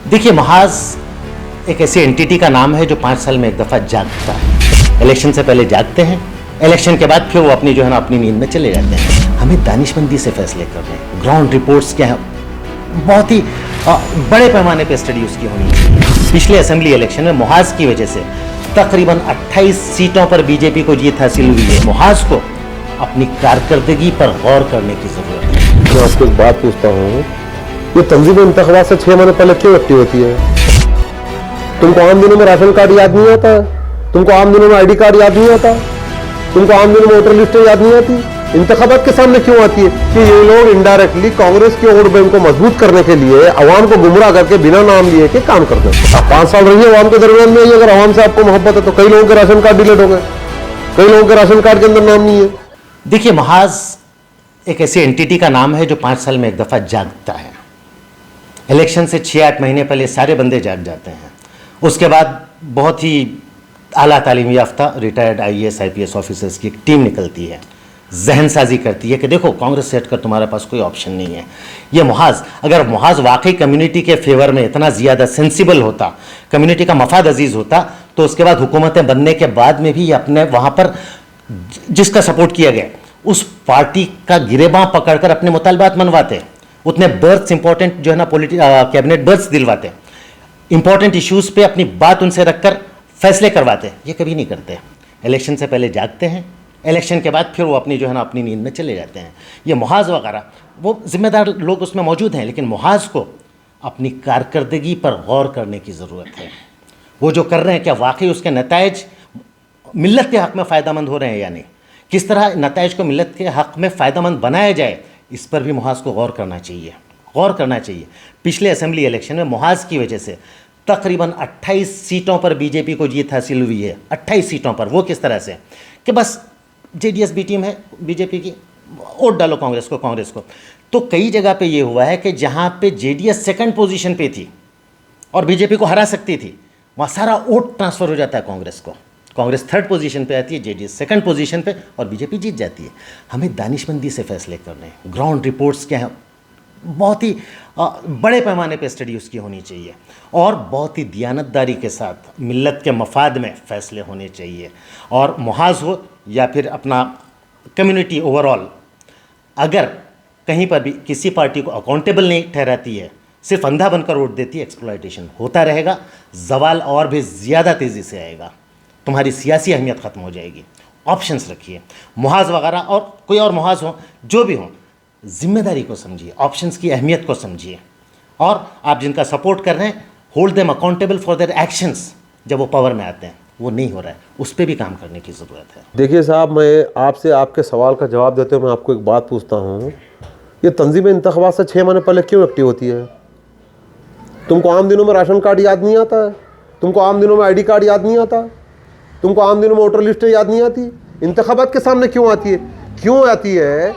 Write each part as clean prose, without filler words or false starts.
देखिए, महाज एक ऐसी एंटिटी का नाम है जो 5 साल में एक दफ़ा जागता है। इलेक्शन से पहले जागते हैं, इलेक्शन के बाद फिर वो अपनी जो है ना अपनी नींद में चले जाते हैं। हमें दानिशमंदी से फैसले करने हैं। ग्राउंड रिपोर्ट्स क्या है, बहुत ही बड़े पैमाने पे स्टडी उसकी होनी चाहिए। पिछले असेंबली इलेक्शन में मुहाज की वजह से तकरीबन 28 सीटों पर बीजेपी को जीत हासिल हुई है। मुहाज को अपनी कारकर्दगी पर गौर करने की जरूरत है। मैं आपको एक बात पूछता हूँ, ये तंजीम इंतखाबात से 6 महीने पहले क्यों एक्टिव होती है? तुमको आम दिनों में राशन कार्ड याद नहीं आता? तुमको आम दिनों में आईडी कार्ड याद नहीं आता? तुमको आम दिनों में वोटर लिस्ट याद नहीं आती? इंतखाबात के सामने क्यों आती है? कि ये लोग इनडायरेक्टली कांग्रेस के वोट बैंक को मजबूत करने के लिए अवाम को गुमराह करके बिना नाम लिए के काम करते हैं। आप 5 साल रहिए अवाम के दरमियान में, अगर अवाम से आपको मोहब्बत है तो कई लोगों के राशन कार्ड डिलीट हो गए, कई लोगों के राशन कार्ड के अंदर नाम नहीं है। देखिए, महाज एक ऐसी एंटिटी का नाम है जो 5 साल में एक दफ़ा जागता है। इलेक्शन से 6-8 महीने पहले सारे बंदे जाग जाते हैं। उसके बाद बहुत ही आला तालीम याफ्ता रिटायर्ड IAS IPS ऑफिसर्स की एक टीम निकलती है, जहनसाजी करती है कि देखो कांग्रेस से हटकर तुम्हारे पास कोई ऑप्शन नहीं है। ये मुहाज, अगर मुहाज वाकई कम्युनिटी के फेवर में इतना ज़्यादा सेंसिबल होता, कम्युनिटी का मफाद अजीज़ होता, तो उसके बाद हुकूमतें बनने के बाद में भी अपने वहाँ पर जिसका सपोर्ट किया गया उस पार्टी का गिरेबां पकड़कर अपने मुतालबात मनवाते, उतने बर्थ्स इंपॉर्टेंट जो है ना कैबिनेट बर्थ्स दिलवाते, इंपॉर्टेंट इश्यूज पे अपनी बात उनसे रखकर फैसले करवाते। ये कभी नहीं करते। इलेक्शन से पहले जागते हैं, इलेक्शन के बाद फिर वो अपनी जो है ना अपनी नींद में चले जाते हैं। ये मुहाज वगैरह वो जिम्मेदार लोग उसमें मौजूद हैं, लेकिन मुहाज को अपनी कारकर्दगी पर गौर करने की ज़रूरत है। वो जो कर रहे हैं क्या वाकई उसके नताइज मिल्लत के हक़ में फ़ायदेमंद हो रहे हैं या नहीं? किस तरह नताइज को मिल्लत के हक़ में फ़ायदेमंद बनाया जाए, इस पर भी मुहाज को गौर करना चाहिए। पिछले असेंबली इलेक्शन में मुहाज की वजह से तकरीबन 28 सीटों पर बीजेपी को जीत हासिल हुई है। 28 सीटों पर। वो किस तरह से कि बस JDS बी टीम है बीजेपी की, वोट डालो कांग्रेस को। तो कई जगह पे ये हुआ है कि जहाँ पे JDS सेकंड पोजीशन पे थी और बीजेपी को हरा सकती थी, वहाँ सारा वोट ट्रांसफ़र हो जाता है कांग्रेस को। कांग्रेस थर्ड पोजीशन पे आती है, JDS सेकंड पोजीशन पे, और बीजेपी जीत जाती है। हमें दानिशमंदी से फैसले करने हैं। ग्राउंड रिपोर्ट्स क्या हैं, बहुत ही बड़े पैमाने पे स्टडी उसकी होनी चाहिए, और बहुत ही दियानतदारी के साथ मिल्लत के मफाद में फ़ैसले होने चाहिए। और मुहाज हो या फिर अपना कम्युनिटी ओवरऑल, अगर कहीं पर भी किसी पार्टी को अकाउंटेबल नहीं ठहराती है, सिर्फ अंधा बनकर वोट देती है, एक्सप्लॉयटेशन होता रहेगा। जवाल और भी ज़्यादा तेज़ी से आएगा, तुम्हारी सियासी अहमियत ख़त्म हो जाएगी। ऑप्शंस रखिए। मुहाज वगैरह और कोई और मुहाज हो, जो भी हो, जिम्मेदारी को समझिए, ऑप्शंस की अहमियत को समझिए, और आप जिनका सपोर्ट कर रहे हैं, hold them accountable for their actions. जब वो पावर में आते हैं, वो नहीं हो रहा है, उस पर भी काम करने की ज़रूरत है। देखिए साहब, मैं आपसे आपके सवाल का जवाब देते हुए मैं आपको एक बात पूछता हूँ, ये तंजीम इंतखाबात से 6 महीने पहले क्यों एक्टिव होती है? तुमको आम दिनों में राशन कार्ड याद नहीं आता? तुमको आम दिनों में ID कार्ड याद नहीं आता? तुमको आम दिनों में वोटर लिस्ट याद नहीं आती? इंतखाबात के सामने क्यों आती है? क्यों आती है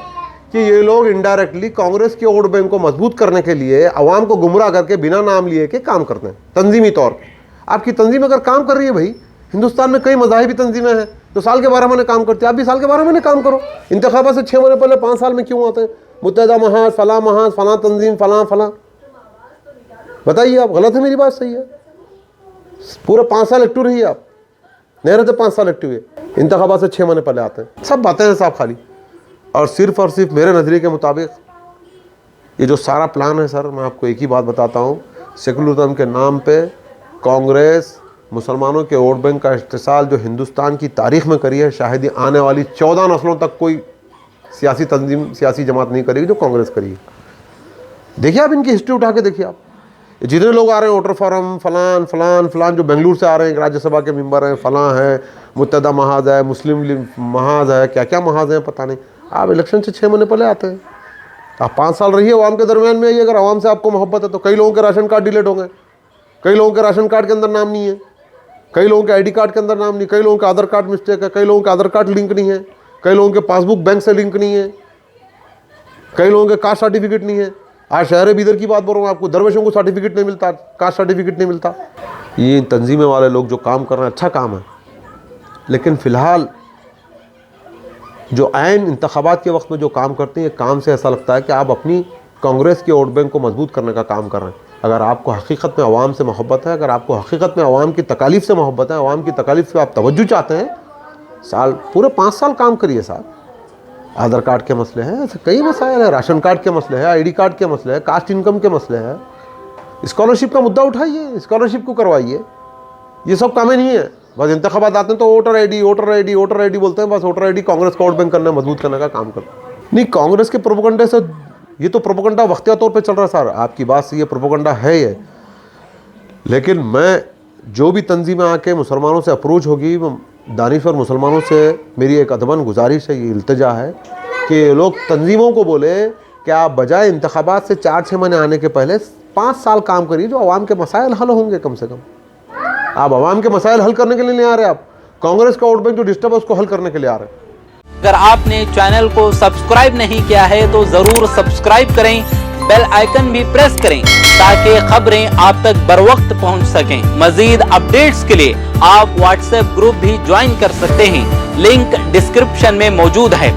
कि ये लोग इनडायरेक्टली कांग्रेस के वोट बैंक को मजबूत करने के लिए अवाम को गुमराह करके बिना नाम लिए के काम करते हैं तंजीमी तौर पर। आपकी तंजीम अगर काम कर रही है, भाई हिंदुस्तान में कई मज़ाहिबी तंजीमें हैं जो साल के 12 महीने काम करती है, आप भी साल के 12 महीने काम करो। इंतखाबात से 6 महीने पहले 5 साल में क्यों आते हैं? मुत्तहिदा महाज, फलां तंजीम, फलां। बताइए, आप गलत है, मेरी बात सही है? पूरे 5 साल एक्टिव रहिए आप, नहीं रहते 5 साल एक्टिव है, इंतखाबात से 6 महीने पहले आते हैं। सब बातें हैं साहब खाली, और सिर्फ मेरे नज़रिए के मुताबिक ये जो सारा प्लान है सर, मैं आपको एक ही बात बताता हूँ, सेकुलरिज्म के नाम पे कांग्रेस मुसलमानों के वोट बैंक का इस्तेसाल जो हिंदुस्तान की तारीख़ में करी है, शायद ही आने वाली 14 नस्लों तक कोई सियासी तंजीम, सियासी जमात नहीं करेगी जो कांग्रेस करी है। देखिए आप इनकी हिस्ट्री उठा के देखिए आप, जितने लोग आ रहे हैं वोटर फॉरम, फलान जो बेंगलुरु से आ रहे हैं, राज्यसभा के मेंबर हैं, फलां है, मुत्तहिदा महाज है, मुस्लिम लीग महाज है, क्या महाज हैं पता नहीं। आप इलेक्शन से 6 महीने पहले आते हैं। आप 5 साल रहिए अवाम के दरमियान में आइए, अगर अवाम से आपको मोहब्बत है तो। कई लोगों के राशन कार्ड डिलीट हो गए, कई लोगों के राशन कार्ड के अंदर नाम नहीं है, कई लोगों के ID कार्ड के अंदर नाम नहीं, कई लोगों का आधार कार्ड मिस्टेक है, कई लोगों का आधार कार्ड लिंक नहीं है, कई लोगों के पासबुक बैंक से लिंक नहीं है, कई लोगों के कास्ट सर्टिफिकेट नहीं है। आज शहर बीदर की बात बोल रहा हूँ आपको, दरवेशों को सर्टिफिकेट नहीं मिलता, कास्ट सर्टिफिकेट नहीं मिलता। ये तंजीमें वाले लोग जो काम कर रहे हैं, अच्छा काम है, लेकिन फ़िलहाल जो ऐन इंतखाबात के वक्त में जो काम करते हैं, ये काम से ऐसा लगता है कि आप अपनी कांग्रेस के वोट बैंक को मजबूत करने का काम कर रहे हैं। अगर आपको हकीकत में अवाम से मोहब्बत है, अगर आपको हकीकत में अवाम की तकालीफ से मोहब्बत है, अवाम की तकालीफ पे आप तवज्जो चाहते हैं, पूरे 5 साल काम करिए साहब। आधार कार्ड के मसले हैं, ऐसे कई मसाइल हैं, राशन कार्ड के मसले हैं, ID कार्ड के मसले हैं, कास्ट इनकम के मसले हैं, स्कॉलरशिप का मुद्दा उठाइए, स्कॉलरशिप को करवाइए। ये सब कामें नहीं है, बस इंतखाबात आते हैं तो वोटर ID बोलते हैं, बस वोटर ID कांग्रेस का वोट बैंक करना, मजबूत करने का काम करते हैं। नहीं, कांग्रेस के प्रोपेगेंडा से, ये तो प्रोपेगेंडा वक्तिया तौर पे चल रहा है सर, आपकी बात से ये प्रोपेगेंडा है ये। लेकिन मैं जो भी तंजीमें आके मुसलमानों से अप्रोच होगी, दानिश्वर मुसलमानों से मेरी एक अदबन गुजारिश है, ये इल्तिजा है कि लोग तंजीमों को बोले कि आप बजाय इंतखाबात से 4-6 महीने आने के पहले 5 साल काम करिए, जो आवाम के मसाइल हल होंगे कम से कम। आप आवाम के मसाइल हल करने के लिए नहीं आ रहे, आप कांग्रेस का वोट बैंक जो डिस्टर्ब है उसको हल करने के लिए आ रहे हैं। अगर आपने चैनल को सब्सक्राइब नहीं किया है तो जरूर सब्सक्राइब करें, बेल आइकन भी प्रेस करें ताकि खबरें आप तक बर वक्त पहुंच सकें। मजीद अपडेट्स के लिए आप व्हाट्सएप ग्रुप भी ज्वाइन कर सकते हैं, लिंक डिस्क्रिप्शन में मौजूद है।